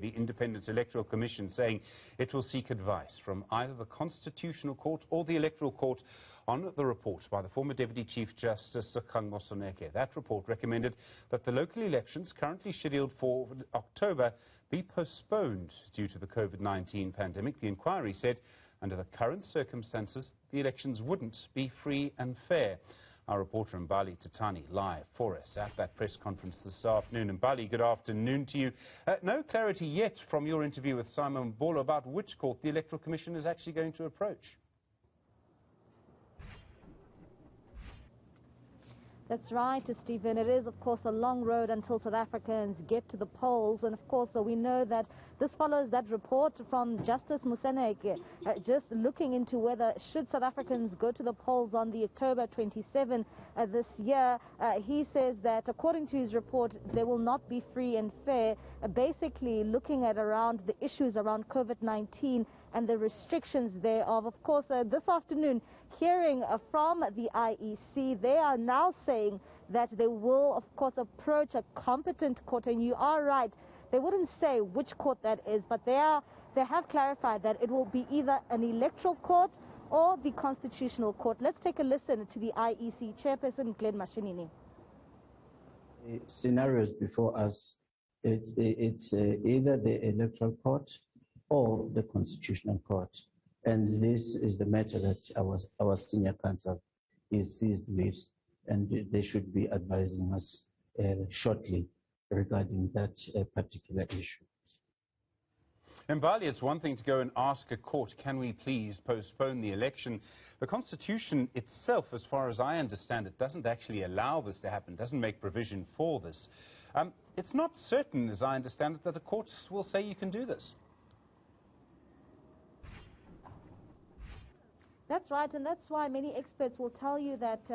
The Independent Electoral Commission saying it will seek advice from either the Constitutional Court or the Electoral Court on the report by the former Deputy Chief Justice Moseneke. That report recommended that the local elections currently scheduled for October be postponed due to the COVID-19 pandemic. The inquiry said under the current circumstances, the elections wouldn't be free and fair. Our reporter Mbali Tatani live for us at that press conference this afternoon. Mbali, good afternoon to you. No clarity yet from your interview with Simon Mbolo about which court the Electoral Commission is actually going to approach. That's right, Stephen. It is, of course, a long road until South Africans get to the polls. And, of course, we know that this follows that report from Justice Moseneke, just looking into whether should South Africans go to the polls on the October 27 this year. He says that, according to his report, they will not be free and fair, basically looking at around the issues around COVID-19 and the restrictions thereof. Of course, this afternoon, hearing from the IEC, they are now saying that they will, of course, approach a competent court. And you are right, they wouldn't say which court that is, but they have clarified that it will be either an electoral court or the Constitutional Court. Let's take a listen to the IEC chairperson, Glenn Mashinini. The scenarios before us, it's either the electoral court or the Constitutional Court. And this is the matter that our senior counsel is seized with, and they should be advising us shortly regarding that particular issue. Mbali, it's one thing to go and ask a court, can we please postpone the election? The Constitution itself, as far as I understand it, doesn't actually allow this to happen, doesn't make provision for this. It's not certain, as I understand it, that the courts will say you can do this. That's right, and that's why many experts will tell you that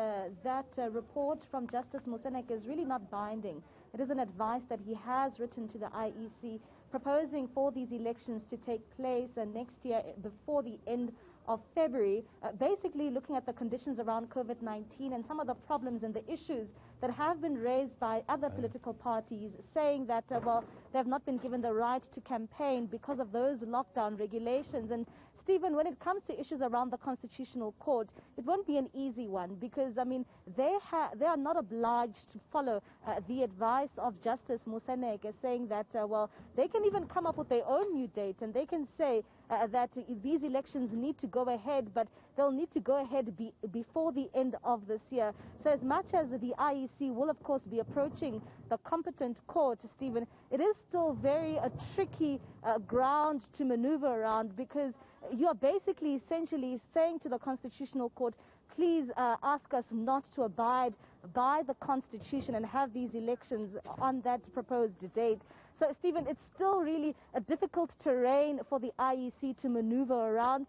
that report from Justice Moseneke is really not binding. It is an advice that he has written to the IEC, proposing for these elections to take place next year before the end of February, basically looking at the conditions around COVID-19 and some of the problems and the issues that have been raised by other political parties, saying that, well, they have not been given the right to campaign because of those lockdown regulations. And Stephen, when it comes to issues around the Constitutional Court, it won't be an easy one because, I mean, they are not obliged to follow the advice of Justice Moseneke, saying that, well, they can even come up with their own new date and they can say that these elections need to go ahead, but they'll need to go ahead before the end of this year. So as much as the IEC will, of course, be approaching the competent court, Stephen, it is still very a tricky ground to maneuver around, because you are basically essentially saying to the Constitutional Court, please ask us not to abide by the Constitution and have these elections on that proposed date. So, Stephen, it's still really a difficult terrain for the IEC to maneuver around.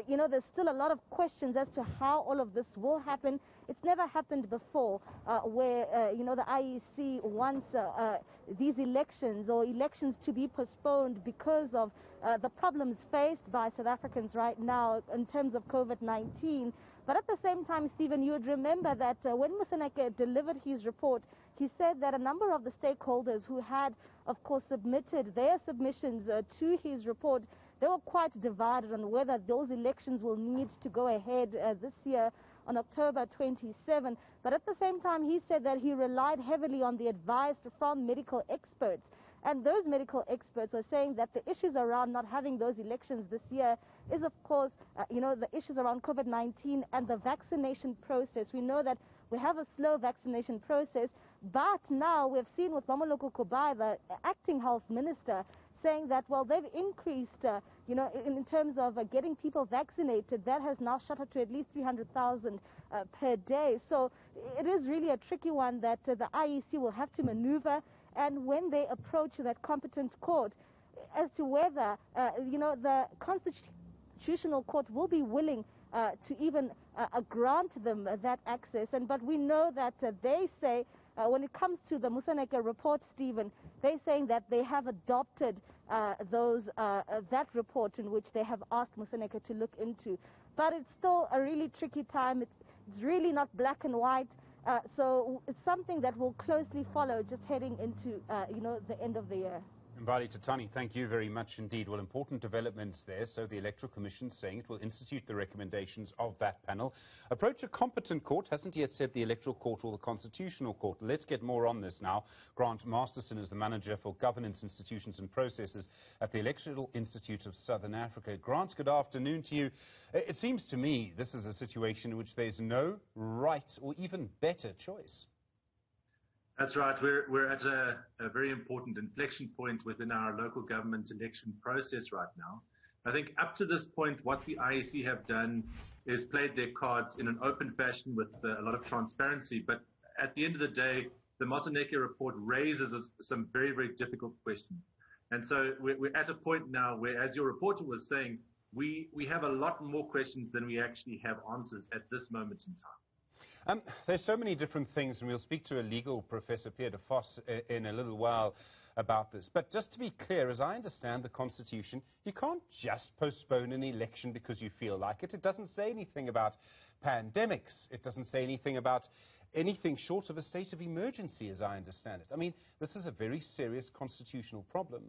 You know, there's still a lot of questions as to how all of this will happen. It's never happened before where, you know, the IEC wants these elections or elections to be postponed because of the problems faced by South Africans right now in terms of COVID-19. But at the same time, Stephen, you would remember that when Moseneke delivered his report, he said that a number of the stakeholders who had, of course, submitted their submissions to his report, they were quite divided on whether those elections will need to go ahead this year on October 27. But at the same time, he said that he relied heavily on the advice from medical experts. And those medical experts were saying that the issues around not having those elections this year is, of course, you know, the issues around COVID-19 and the vaccination process. We know that we have a slow vaccination process, but now we've seen with Mameloko Kubai, the acting health minister, saying that, well, they've increased, you know, in terms of getting people vaccinated. That has now shot up to at least 300,000 per day. So it is really a tricky one that the IEC will have to maneuver. And when they approach that competent court, as to whether, you know, the Constitutional Court will be willing to even grant them that access. But we know that they say, when it comes to the Moseneke report, Stephen, they're saying that they have adopted that report in which they have asked Moseneke to look into. But it's still a really tricky time. It's really not black and white. So it's something that we'll closely follow just heading into, you know, the end of the year. Mbali Tatani, thank you very much indeed. Well, important developments there. So the Electoral Commission saying it will institute the recommendations of that panel. Approach a competent court, hasn't yet said the Electoral Court or the Constitutional Court. Let's get more on this now. Grant Masterson is the Manager for Governance Institutions and Processes at the Electoral Institute of Southern Africa. Grant, good afternoon to you. It seems to me this is a situation in which there's no right or even better choice. That's right. We're at a very important inflection point within our local government election process right now. I think up to this point, what the IEC have done is played their cards in an open fashion with a lot of transparency. But at the end of the day, the Moseneke report raises some very, very difficult questions. And so we're at a point now where, as your reporter was saying, we have a lot more questions than we actually have answers at this moment in time. There's so many different things, and we'll speak to a legal professor, Pierre de Vos, in a little while about this. But just to be clear, as I understand the Constitution, you can't just postpone an election because you feel like it. It doesn't say anything about pandemics. It doesn't say anything about anything short of a state of emergency, as I understand it. I mean, this is a very serious constitutional problem.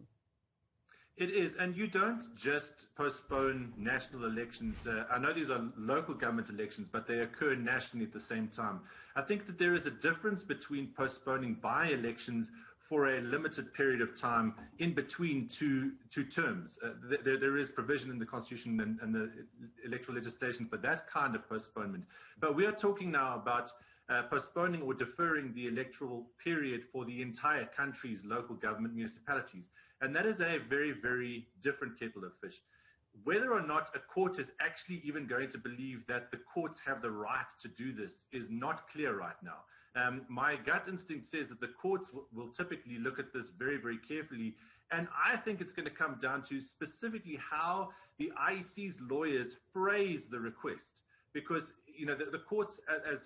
It is, and you don't just postpone national elections. I know these are local government elections, but they occur nationally at the same time. I think that there is a difference between postponing by-elections for a limited period of time in between two terms. There is provision in the Constitution and the electoral legislation for that kind of postponement. But we are talking now about postponing or deferring the electoral period for the entire country's local government municipalities. And that is a very, very different kettle of fish. Whether or not a court is actually even going to believe that the courts have the right to do this is not clear right now. My gut instinct says that the courts will typically look at this very, very carefully. And I think it's going to come down to specifically how the IEC's lawyers phrase the request. Because the courts,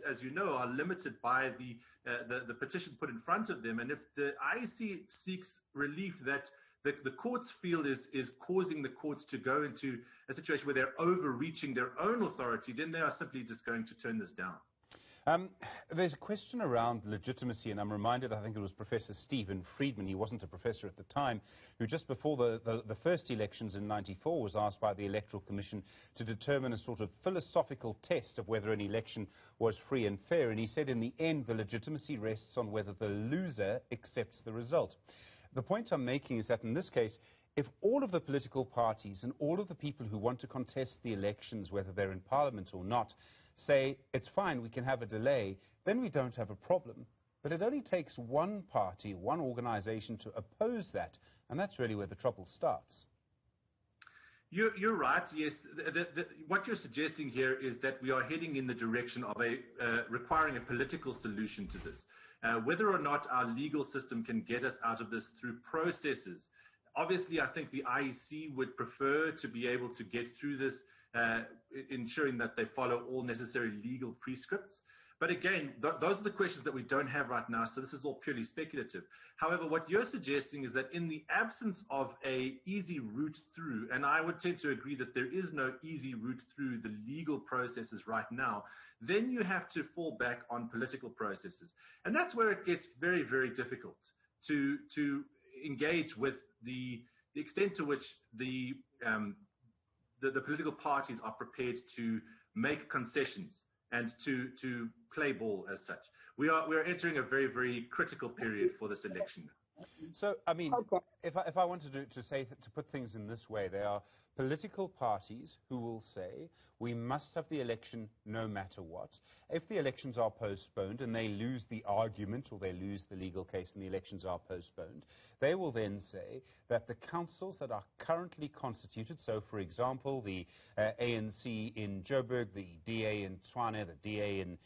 as you know, are limited by the petition put in front of them. And if the IEC seeks relief that the courts feel is causing the courts to go into a situation where they're overreaching their own authority, then they are simply just going to turn this down. There's a question around legitimacy, and I'm reminded, I think it was Professor Stephen Friedman, he wasn't a professor at the time, who just before the first elections in '94 was asked by the Electoral Commission to determine a sort of philosophical test of whether an election was free and fair, and he said in the end the legitimacy rests on whether the loser accepts the result. The point I'm making is that in this case, if all of the political parties and all of the people who want to contest the elections, whether they're in Parliament or not, say it's fine, we can have a delay, then we don't have a problem. But it only takes one party, one organization to oppose that, and that's really where the trouble starts. You're right, yes. What you're suggesting here is that we are heading in the direction of requiring a political solution to this. Whether or not our legal system can get us out of this through processes. Obviously, I think the IEC would prefer to be able to get through this, ensuring that they follow all necessary legal prescripts. But again, those are the questions that we don't have right now, so this is all purely speculative. However, what you're suggesting is that in the absence of an easy route through, and I would tend to agree that there is no easy route through the legal processes right now, then you have to fall back on political processes. And that's where it gets very, very difficult to engage with the extent to which the political parties are prepared to make concessions and to play ball as such. We are entering a very, very critical period for this election. So, I mean, if I wanted to put things in this way, there are political parties who will say we must have the election no matter what. If the elections are postponed and they lose the argument or they lose the legal case and the elections are postponed, they will then say that the councils that are currently constituted, so for example, the ANC in Joburg, the DA in Tshwane, the DA in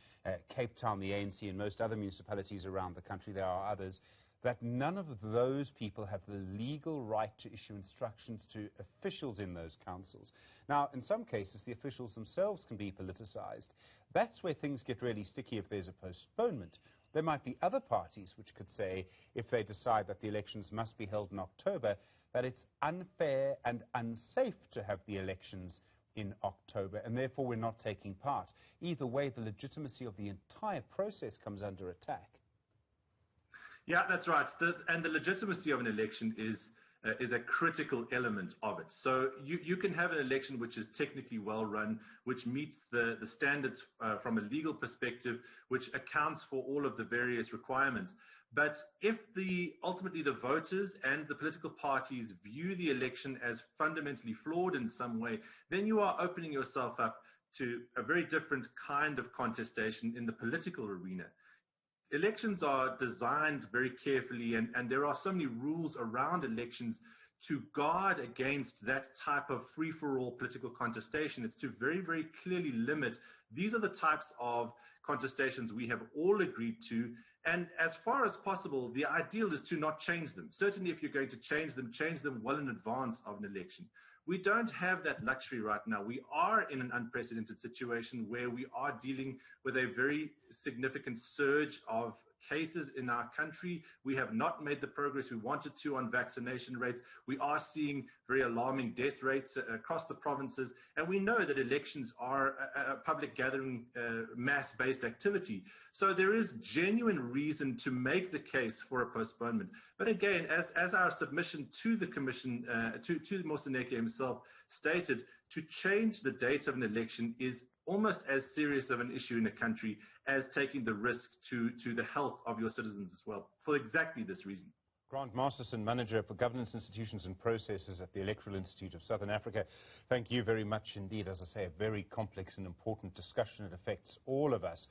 Cape Town, the ANC in most other municipalities around the country, there are others, that none of those people have the legal right to issue instructions to officials in those councils. Now, in some cases, the officials themselves can be politicized. That's where things get really sticky if there's a postponement. There might be other parties which could say, if they decide that the elections must be held in October, that it's unfair and unsafe to have the elections in October, and therefore we're not taking part. Either way, the legitimacy of the entire process comes under attack. Yeah, that's right. And the legitimacy of an election is is a critical element of it. So you can have an election which is technically well run, which meets the standards from a legal perspective, which accounts for all of the various requirements. But if ultimately the voters and the political parties view the election as fundamentally flawed in some way, then you are opening yourself up to a very different kind of contestation in the political arena. Elections are designed very carefully, and there are so many rules around elections to guard against that type of free-for-all political contestation. It's to very, very clearly limit. These are the types of contestations we have all agreed to, and as far as possible, the ideal is to not change them. Certainly, if you're going to change them well in advance of an election. We don't have that luxury right now. We are in an unprecedented situation where we are dealing with a very significant surge of cases in our country. We have not made the progress we wanted to on vaccination rates. We are seeing very alarming death rates across the provinces. And we know that elections are a public gathering, mass-based activity. So there is genuine reason to make the case for a postponement. But again, as our submission to the Commission, to Moseneke himself stated, to change the date of an election is almost as serious of an issue in a country as taking the risk to the health of your citizens as well, for exactly this reason. Grant Masterson, Manager for Governance Institutions and Processes at the Electoral Institute of Southern Africa. Thank you very much indeed. As I say, a very complex and important discussion. It affects all of us.